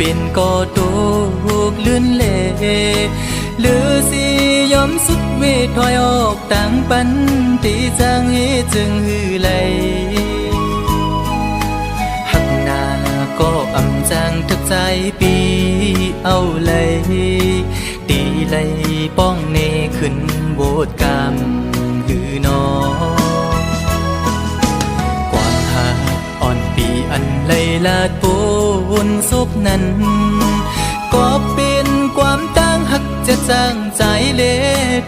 เป็นก็ตกลื่นเล่หรือสิยอมสุดเวทถอยออกต่างปันตีจางเหจึงหือไหลหักหน้าก็อำจางทึกใจปีเอาเลยตีเลยป้องเนขึ้นโบดกามหือนอความหักอ่อนปีอันเลยลาดปูนซบนั้นก็เป็นความตั้งหักจะจางใจเละ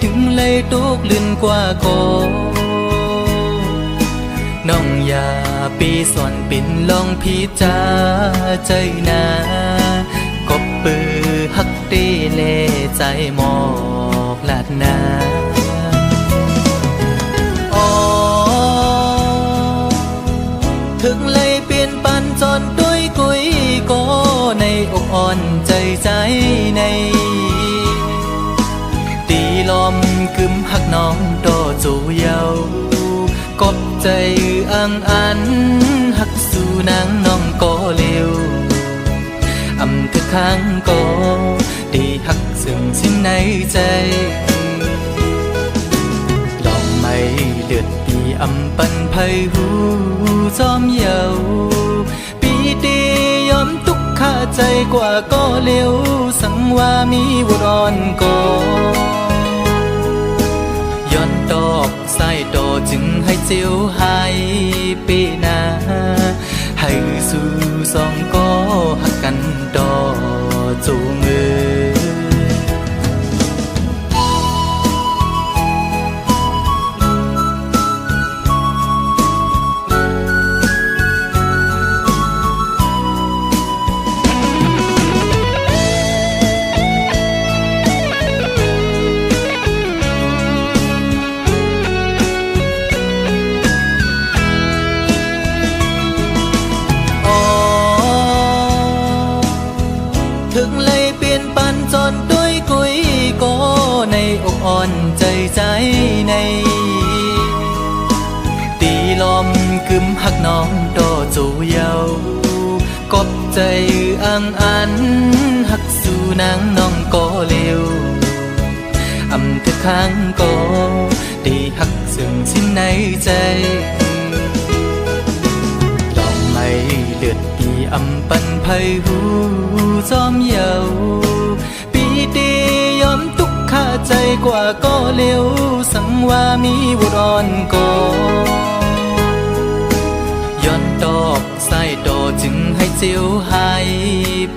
ถึงเลยตกลื่นกว่าก็น้องอย่าปีสอนปิ่นลองพิจาใจนากบปือหักตีเล่ใจหมอกลาดนาถึงเลยเปลี่ยนปันจนด้วยกุยก็ในอกอ่อนใจใจในตีลมกึมหักน้องโตจูเยากบใจอังอันหักสู่นางน้องก็เร็วอำทึกข้างก็ได้หักซึ่งสิ้นในใจลองไม่เลือดปีอำปันไพหูจอมเยาปีตียอมทุกข้าใจกว่าก็เร็วสังว่ามีวรอนก็ย้อนดอกสายดอจึงให้เจียวหายปีนาให้สู่สองก็หักกันดอจูงเอถึงเลยเปลี่ยนปันจนด้วยกุยก็ในอกอ่อนใจใจในตีลมกึมหักน้องโตจูเยากบใจอังอันหักสู่นางน้องก็เร็วอำทึกข้างก็ได้หักซึ่งสิ้นในใจลองไม่เลือดปีอำปันไพหูจอมเยาปีตียอมทุกข้าใจกว่าก็เร็วสังว่ามีบุรอนก็ย้อนดอกสายดอจึงให้เจียวหาย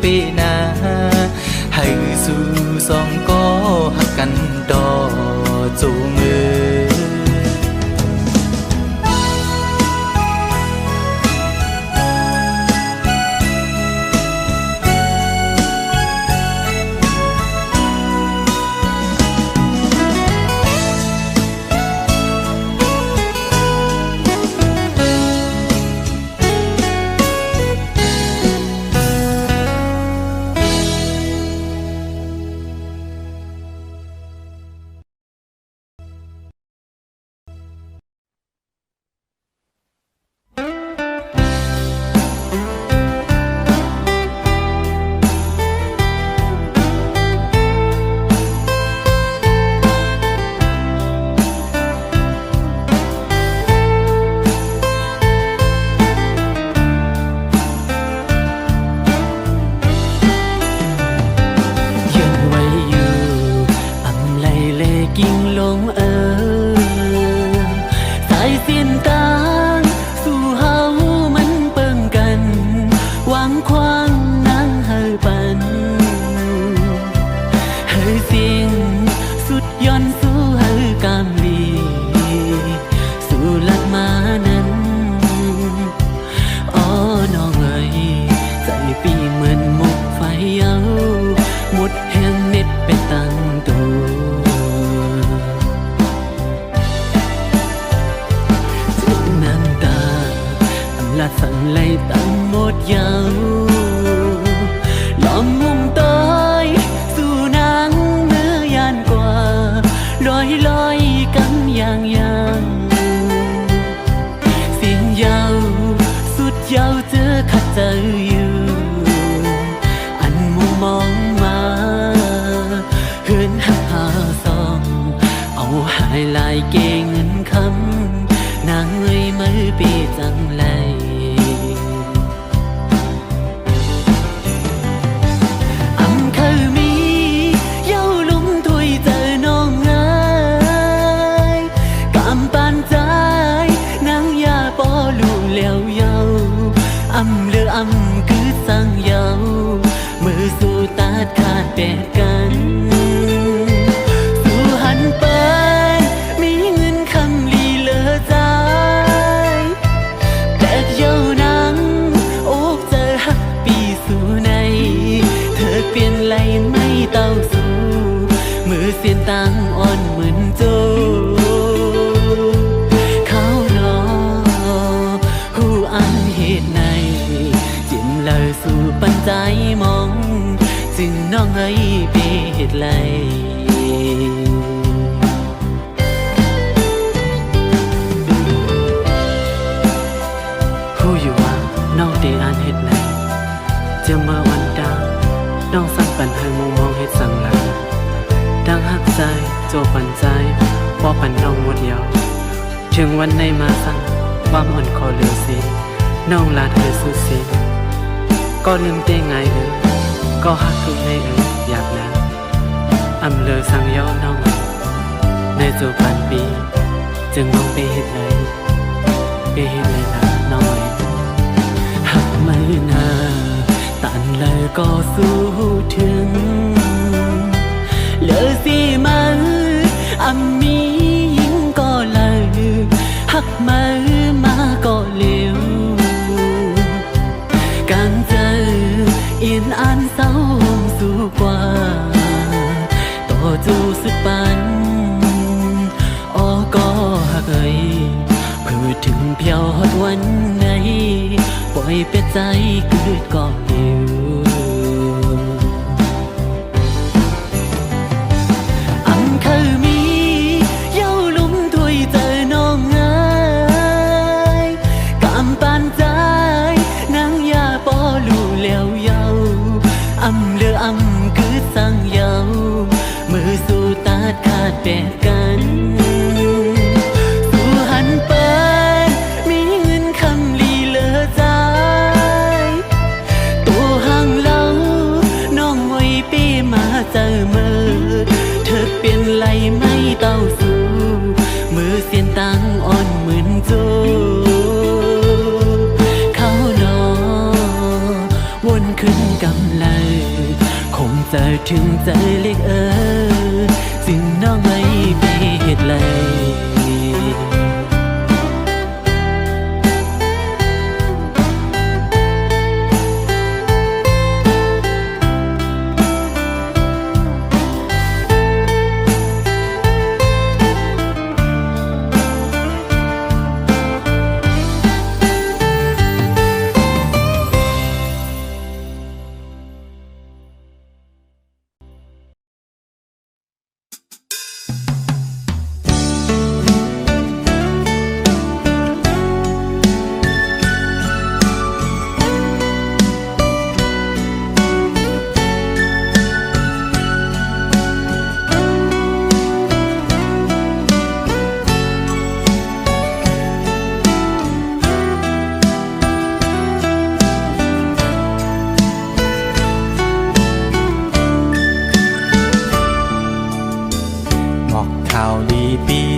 ปีนาให้สู่สองก็หักกันดอจูงเอสั่งไล่ตั้งหมดยาวลองมุ่งต้อยสู่นางเนื้อยานกว่าลอยลอยกันอย่างเสียงยาวสุดยาวเจอขัดใจอยู่อัน ลายเกเงินคำนางเอ้ยมือปีจังไรอำเคยมีเย้าลุงถวยเจอน้องง่ายกำปานใจนางยาปอลูแล้วเย้าอำเลืออำคือสั่งเย้ามือสู่ตาดขาดแปดกันสู่หันไปมีเงินคำลีเลอใจแปดเย้านังโอกเจอหักปีสู่ในเธอเปลี่ยนไหลไม่เต้าสู่มือเสียนตังอ่อนเหมือนโจเขาหนอหูอันเหตุในจิ้มเลยสู่ปัญใจมองจึงน้องเอ้ยไปเหตุไรผู้อยู่ว่าน้องได้อ่านเหตุไรจะมาวันดาวน้องสั่งปันให้มุมมองเหตุสั่งหลังดังหักใจโจปันใจพอปันน้องหมดเดียวถึงวันในมาสั่งความอ่อนคอเหลือสิน้องลาเธอสุดสิก็ลืมได้ไงก็หักทุกในอยากนะอำเลอสั่งย่อน้องในจูปันปีจึงมองไปเห็นเลยนะน้อยหักไม่นาตันเลยก็สู้ถึงเหลือสิมันอำมียิงก็เลยหักมาก็เร็วกางเจอเอียนอ่านเศร้าสู่กว่าต่อจูสุดปันก็หักเอ้ยเพื่อถึงเพียวฮอดวันไหนปล่อยเป็ดใจเกิดก็หิวอำเคยมีเย้าลุมถวยเจอน้องง่ายกำปานใจนางยาปอลูแล้วเย้าอำเลืออำคือสั่งเย้ามือสู่ตาดขาดแปดกันสู่หันไปมีเงินคำลีเลอใจตัวห่างเล่าน้องไว้ปีมาเจอมือเธอเปลี่ยนไหลไม่เต้าสู่มือเสียนตังอ่อนเหมือนโจเขาหนอวนขึ้นกำไลคงเจอถึงใจเล็กจึงน้องไม่ไปเหตุไร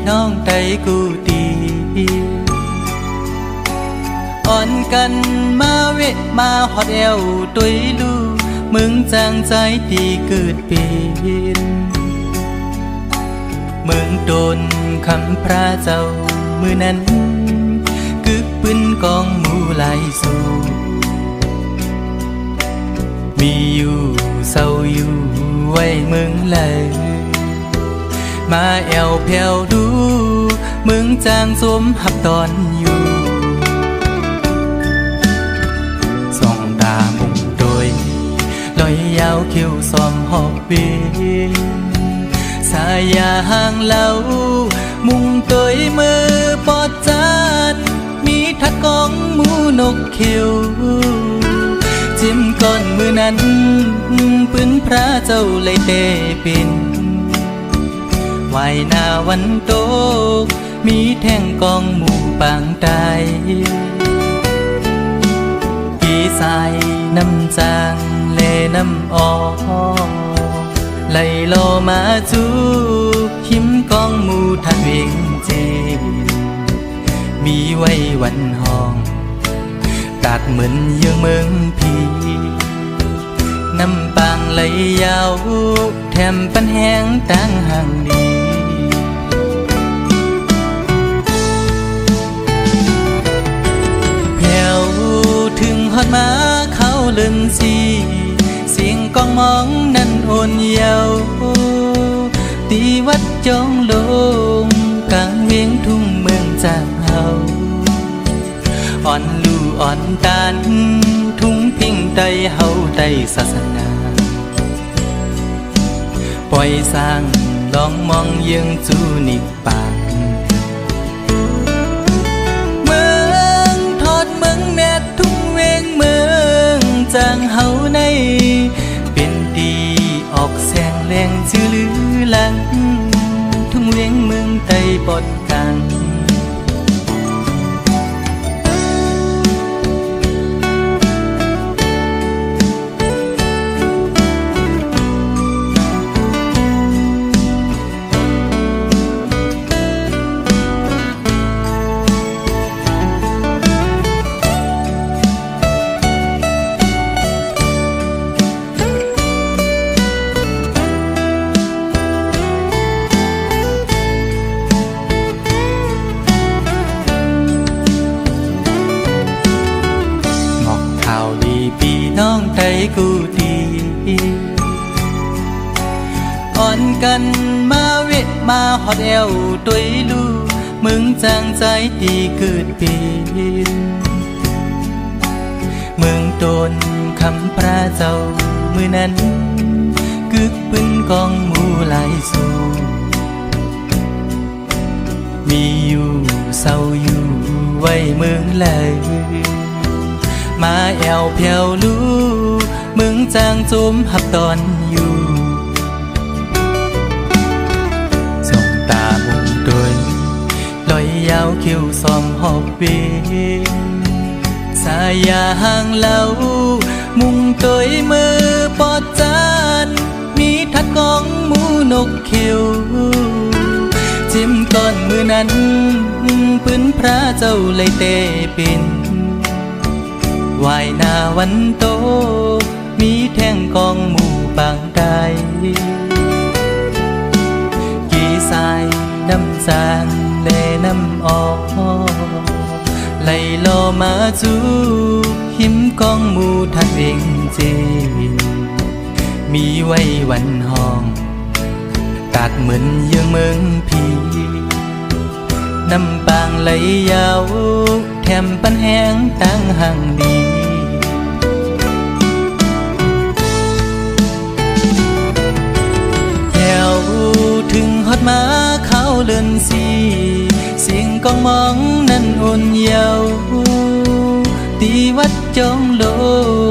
น้องไตกูตีอ่อนกันมาเวะมาฮอดเอวตุยลูมึงจางใจตีเกิดเป็นมึงโดนคำพระเจ้ามือนั้นกึกปืนกองหมูไหลสู่มีอยู่เศร้าอยู่ไว้มึงเลยมาแอวแผ่วดูมึงจางสมหับตอนอยู่ส่องตามุงโดยลอยยาวคิ้วซ้อมหอบเบียสายาห่างเล่ามุงโดยมือปอดจัดมีทักกองหมูนกเขียวจิ้มก้อนมือนั้นปืนพระเจ้าเลยเตเป็น วายหน้าวันโตกมีแท่งกองหมู่ปางตายกี่สายน้ำจางเลน้ำออกไหลโลมาจูหิมกองหมู่ทัดเวงเจมีไว้วันห้องตากเหมือนเยืองเมืองพีน้ำปางไหลยาวแถมปันแห้งตั้งห่างดีแผ่วถึงฮอดมาเขาเลินสีเสียงกองมองนั้นโอนเยาวตีวัดจองลงกลางเวียงทุ่งเมืองจากเฮาอ่อนลู่อ่อนตานทุ่งพิงใดเฮาใดศาสนาปล่อยสร้างลองมองเยืองจูนิปานเมืองทอดเมืองแม่ทุ่งเวงเมืองจางเฮาในเป็นดีออกแสงแรงชื่อลือหลังทุ่งเวงเมืองใต้ปอดกลางกูดีอ่อนกันมาเวทมาหอดเอวตุยลูมึงจางใจดีเกิดปีเมืองโดนคำพระเจ้ามือนั้นกึกปืนกองหมู่หลายสู่มีอยู่เศร้าอยู่ไว้เมืองเลยมาแอวเพียวลูมึงจางจุมหับตอนอยู่ส่องตามุงโดยลอยยาวคิ้วซอมหอบเวสายาห่างเล่ามุงโดยมือปอดจานมีทัดกองหมูนกเขียวจิ้มก้อนมือนั้นปืนพระเจ้าเลยเตปินวายหน้าวันโตมีแท่งกองหมู่บางใดกี่สายน้ำจางเลน้ำออกไหลโลมาจูหิมกองหมู่ทัดเวงเจมีไว้วันห้องตากเหมือนเยืองเมืองพีน้ำปางไหลยาวแถมปันแห้งตั้งห่างดีแถวถึงฮอดมาเขาเลินสีเสียงกองมองนั้นโอนเยาวตีวัดจองล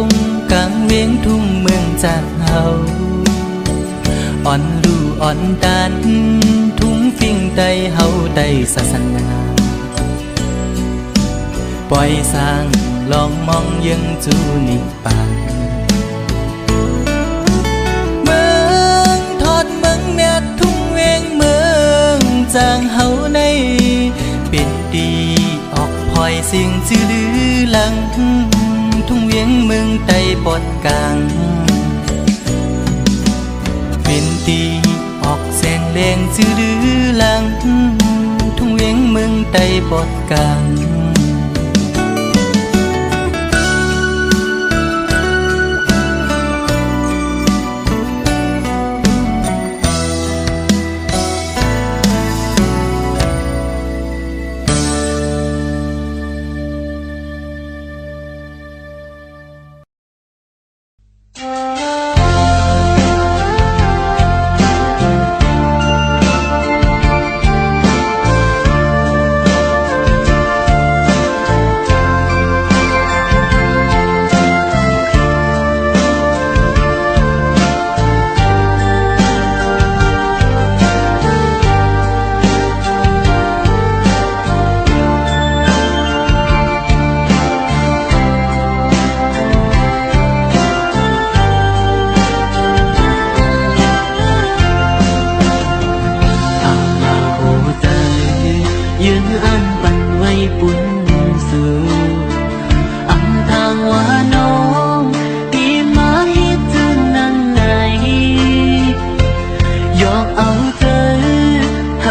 งกลางเวียงทุ่งเมืองจากเฮาอ่อนลู่อ่อนตานทุ่งฟิ่งใดเฮาใดศาสนาปล่อยสร้างลองมองยังจูนิปานเมืองทอดเมืองแม่ทุ่งเวงเมืองจางเฮาในเป็นดีออกพลอยเสียงจื้อลือหลังทุ่งเวียงเมืองใต้ปอดกลางเป็นตีออกแสงแดงจื้อลือหลังทุ่งเวียงเมืองใต้ปอดกลาง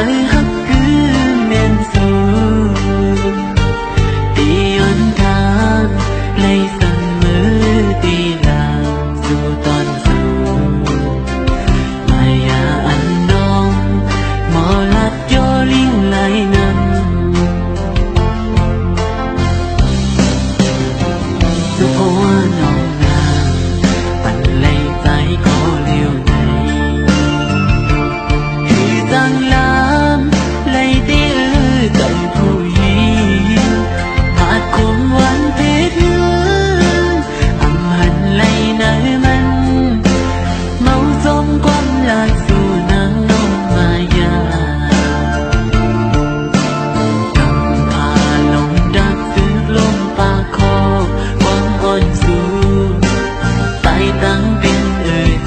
ยฮักคือแม่นสูตียนทางในสั่นมือตีลาสู่ตอนสูงมายาอันน้องหมอลัดโยลิงไหลนำสุภวาน้องนางปันไหลใจก็เลี้ยวในคือจังลามไหลตีใจผู้หญิงผาดคมหวานเพชรอำหันไหลเนยมันเมาสมความลายสู่นางน้องมายา พาลงดักซึกลมปากคอความอ่อนสูงไต่ตั้งเป็น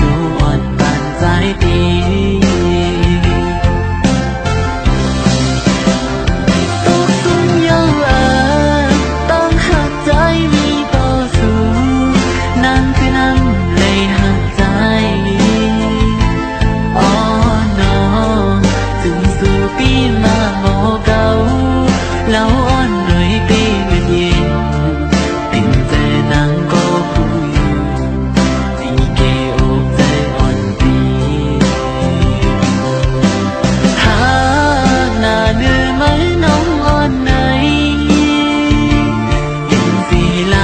ตัวอ่อนปานสายตีตกสุมยาวต้องหักใจมีต่อสู้นางคือนางเลยหักใจอ๋อน้องถึงสู่ปีมาหมอเก่าแล้วอ่อนหน่อยตีเงินเย็นติ่งใจนางก็ผู้อยู่มีเกอกใจอ่อนตีหากหน้าเนื้อไหมน้องอ่อนไหนเห็นสีไหล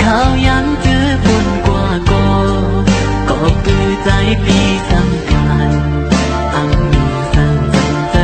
ข้าวยังเจอบนกว่าก็ปื้อใจปีสำคัญอังมีสั่งใจ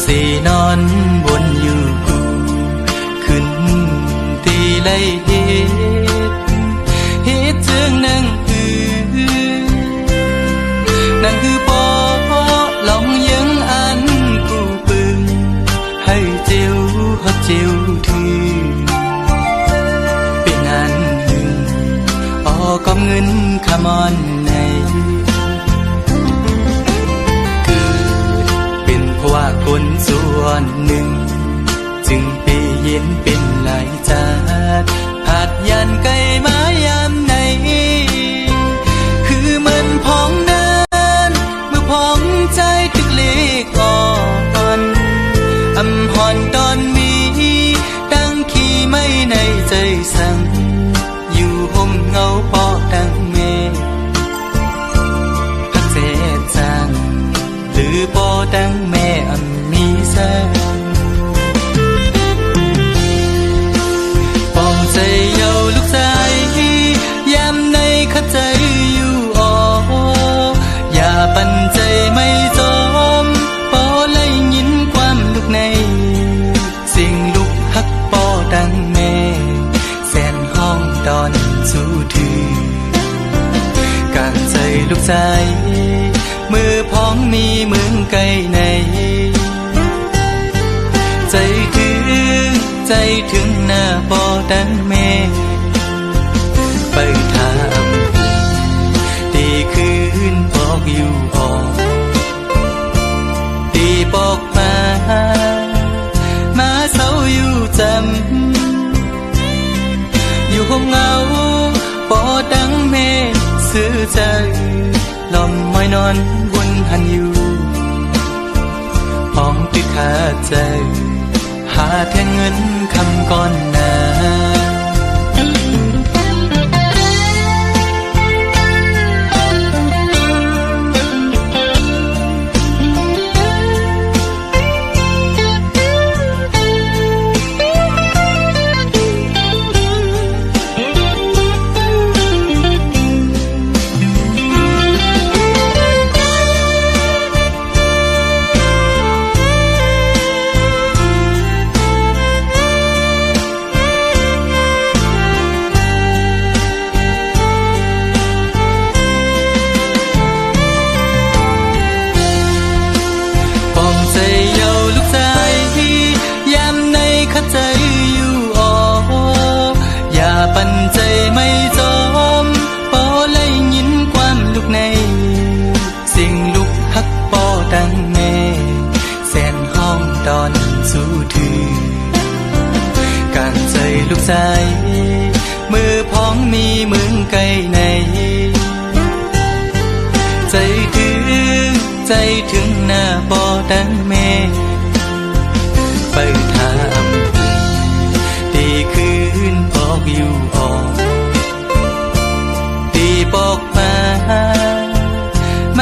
สินอนบนอยู่กูขึ้นตีไล่เฮ็ดจึงนั่งนั่งคือปอลองยังอันกูปึงให้เจียวฮอดเจียวถือเป็นอันหึงออกอมเงินขมอนในเกิดเป็นเพราะว่าคนส่วนหนึ่งจึงไปเย็นเป็นหลายจาดผาดยันไกลมายามในคือมันพองนั้นเมื่อพองใจตึกเล็กอ่อนอำหอนตอนมีดังขี้ไม่ในใจสั่งอยู่ห่มเงาปอดังเมฆพักเศษจางหรือปอดังแม่อันมีแสงปองใจเยาลูกชายยามในขัดใจอยู่อ่ออย่าปันใจไม่จมปอไล่ยินความลูกในสิ่งลูกฮักปอดังแม่แสนห้องดอนสู้ถือกางใจลูกชายมือพ้องมีมึงไกลในใจถึงหน้าปอดังแม่ไปถามตีคืนบอกอยู่หอตีบอกมาเศร้าอยู่จำอยู่ห้องเงาปอดังแม่ซื้อใจลมมอยนอนวนหันอยู่พ้องตึกขาดใจหาแทงเงินคำก่อนหน้าปันใจไม่จมปอไล่ยินความลูกในสิ่งลูกฮักปอดังแม่แสนห้องดอนสู้ถือกางใจลูกชายมือพ้องมีมึงไกลในใจถึงหน้าปอดังแม่ไปถามตีคืนบอกอยู่หอตีบอกม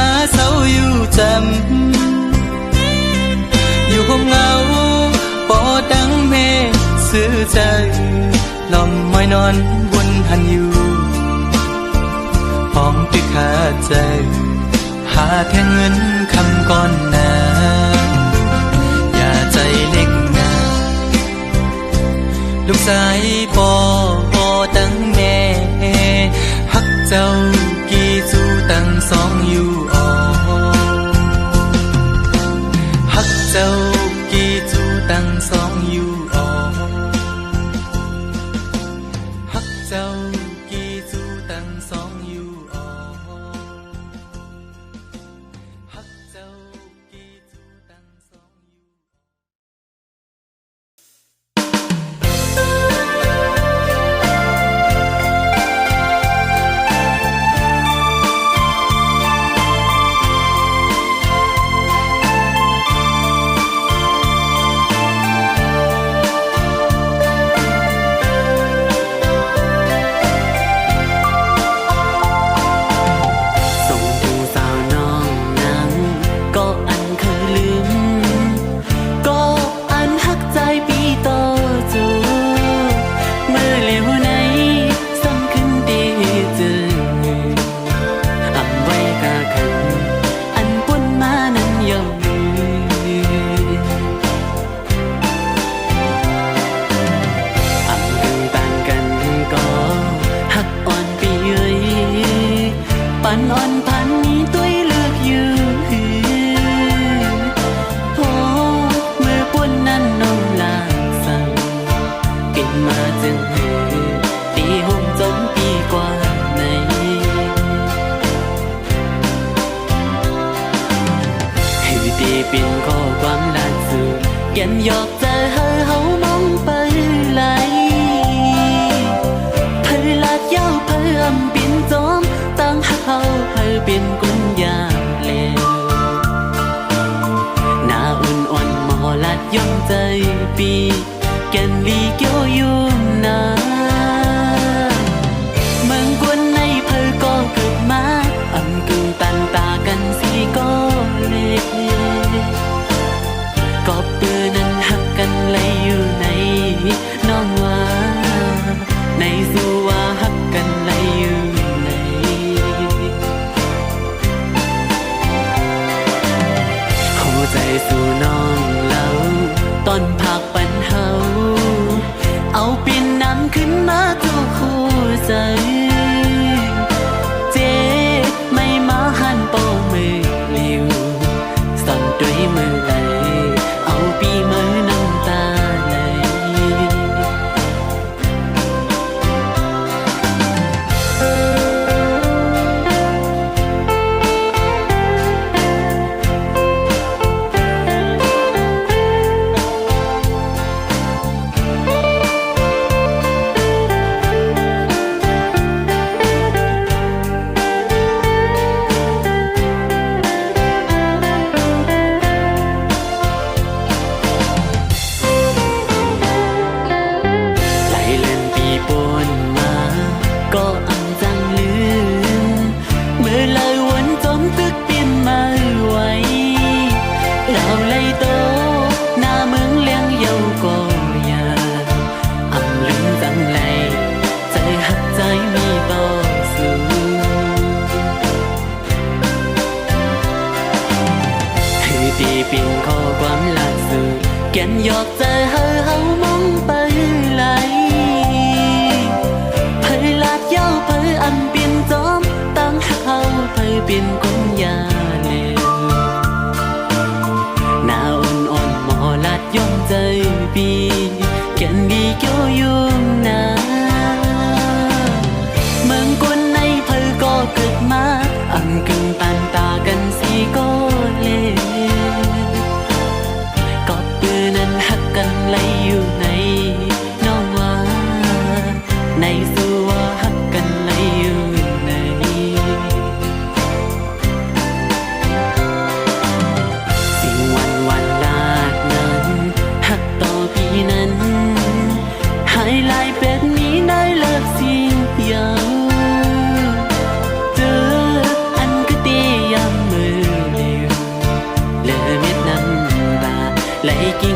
าเศร้าอยู่จำอยู่ห้องเงาปอดังแม่ซื้อใจลมมอยนอนวนหันอยู่พ้องตึกขาดใจหาแทงเงินคำก่อนหน้าอย่าใจเล็กนะลูกชายปอดังแม่ฮักเจ้ากี่จูตั้งสองอยู่อ่อฮักเจ้ากี่จูตั้งสองอยู่อ่อฮักเจ้ากี่จูตั้งสองอยู่อ่อฮักเจ้ากี่จูตั้งสองอยู่ ความลาดสื่อแก่นหยอกใจเฮามองไปไหลเพยลาดยาวเพยอำปินจอมตั้งเฮาเพยเป็นกุญยาเลวหน้าอุ่นอ่อนหมอลาดย่อมใจปีแก่นลีเกี่ยวอยู่นาเมืองกวนในเพยก็เกิดมาอำกึ่งตันตากันสีก็เลก็ปืนนั้นหักกันเลยอยู่ในน้องว่าในสู่ว่าหักกันเลยอยู่ในหัวใจสู่น้องเล่าตอนพักปันเฮาเอาปีนน้ำขึ้นมาทุกคู่ใจเจไม่มาหันโป้มือลิวซ่อนด้วยมือไหลเอาปีมือน้ำตาไหลตีปิ่นข้อความหลักสื่อแก่นหยอกใจเฮามองไปไหลเพยลาดยาวเพยอำปิ่นจอมตั้งเฮาเพยปิ่นกุญยาเลวหน้าอ่อนอ่อนหมอลาดย่อมใจปีแก่นดีเกี่ยวยุ่งนาเมืองกวนในเพยก็เกิดมาอำกึ่งตันตากันสีก็เลก็ปืนนั้นหักกันเลยอยู่ในน้องว่าในสู่ว่าหักกันเลยอยู่ในสิ่งวันลาดนั้นหักต่อพี่นั้นหายลายเป็ดนี้ได้เลิกสิ่งยาวเจออันก็ตียามมือเร็วเลอเม็ดน้ำตาไหลกิ่ง